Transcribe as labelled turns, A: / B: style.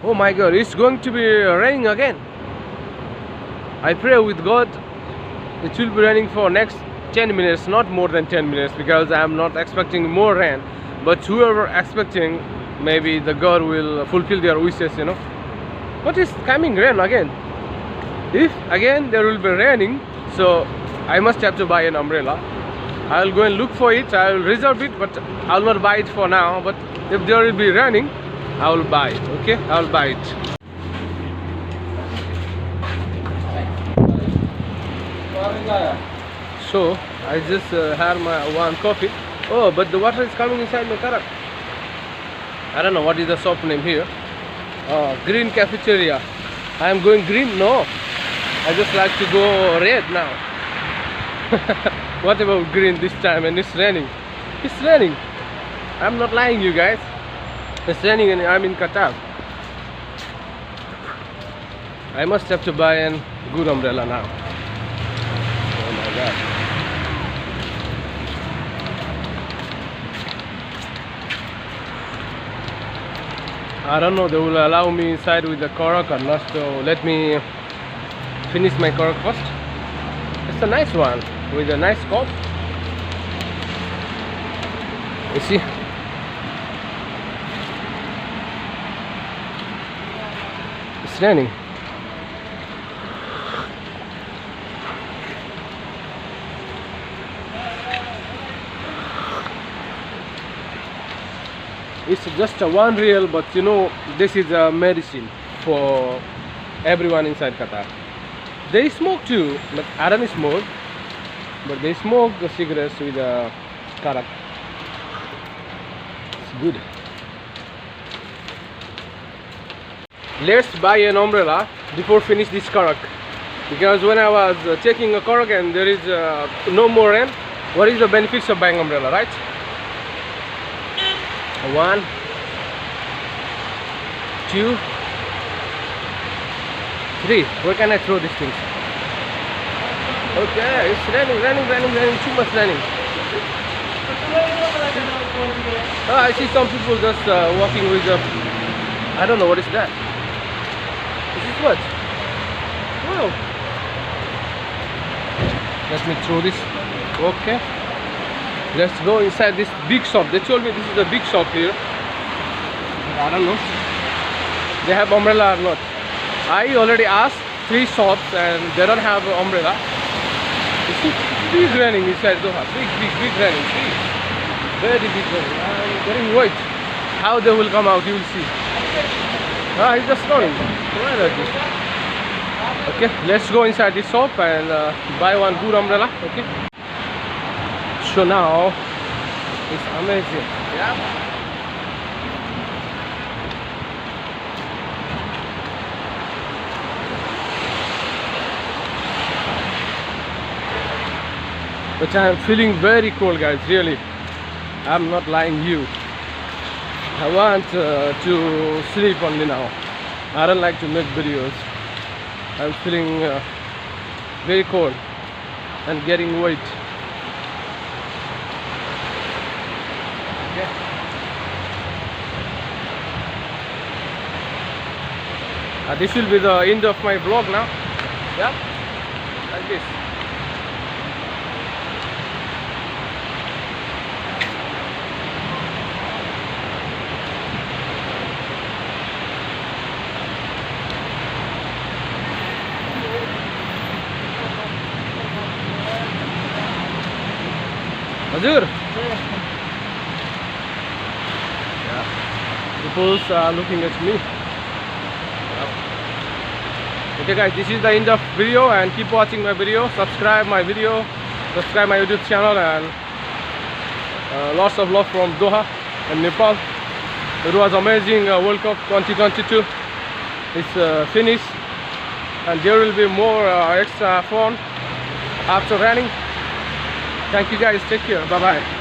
A: Oh my God, it's going to be raining again. I pray with God it will be raining for next 10 minutes, not more than 10 minutes, because I am not expecting more rain. But whoever expecting, maybe the God will fulfill their wishes, you know. But it's coming rain again. If again there will be raining, so I must have to buy an umbrella. I'll go and look for it, I'll reserve it, but I'll not buy it for now. But if there will be raining, I will buy it, okay? I will buy it. So I just had my one coffee. Oh, but the water is coming inside my car. I don't know what is the shop name here. Green cafeteria. I am going green? No, I just like to go red now. What about green this time? And it's raining. It's raining. I'm not lying, you guys. It's raining and I'm in Qatar. I must have to buy a good umbrella now. Oh my God. I don't know, they will allow me inside with the Korak or not, so let me finish my Korak first. It's a nice one with a nice cup. You see? It's raining. It's just a 1 real, but you know, this is a medicine for everyone inside Qatar. They smoke too, but I don't smoke, but they smoke the cigarettes with a karak. It's good. Let's buy an umbrella before finish this karak, because when I was taking a karak and there is no more rain, what is the benefits of buying umbrella, right? 1, 2, 3. Where can I throw these things? Okay, it's raining, too much raining. Oh, I see some people just walking with the, I don't know what is that. This is what? Wow. Let me throw this. Okay. Let's go inside this big shop. They told me this is a big shop here. I don't know. They have umbrella or not. I already asked 3 shops and they don't have an umbrella. You see, big raining inside Doha. Big raining. Big. Very big raining. I'm getting worried. How they will come out, you will see. Ah, he's just running. Where are they? Okay, let's go inside this shop and buy one good umbrella. Okay. So now it's amazing. Yeah. But I am feeling very cold, guys. Really, I'm not lying you. I want to sleep only now. I don't like to make videos. I'm feeling very cold and getting wet. This will be the end of my vlog now. Yeah, like this. Hazur? Yeah. People are looking at me. Okay guys, this is the end of video, and keep watching my video, subscribe my video, subscribe my YouTube channel, and lots of love from Doha and Nepal. It was amazing. World Cup 2022 is finished, and there will be more extra fun after running. Thank you guys, take care, bye bye.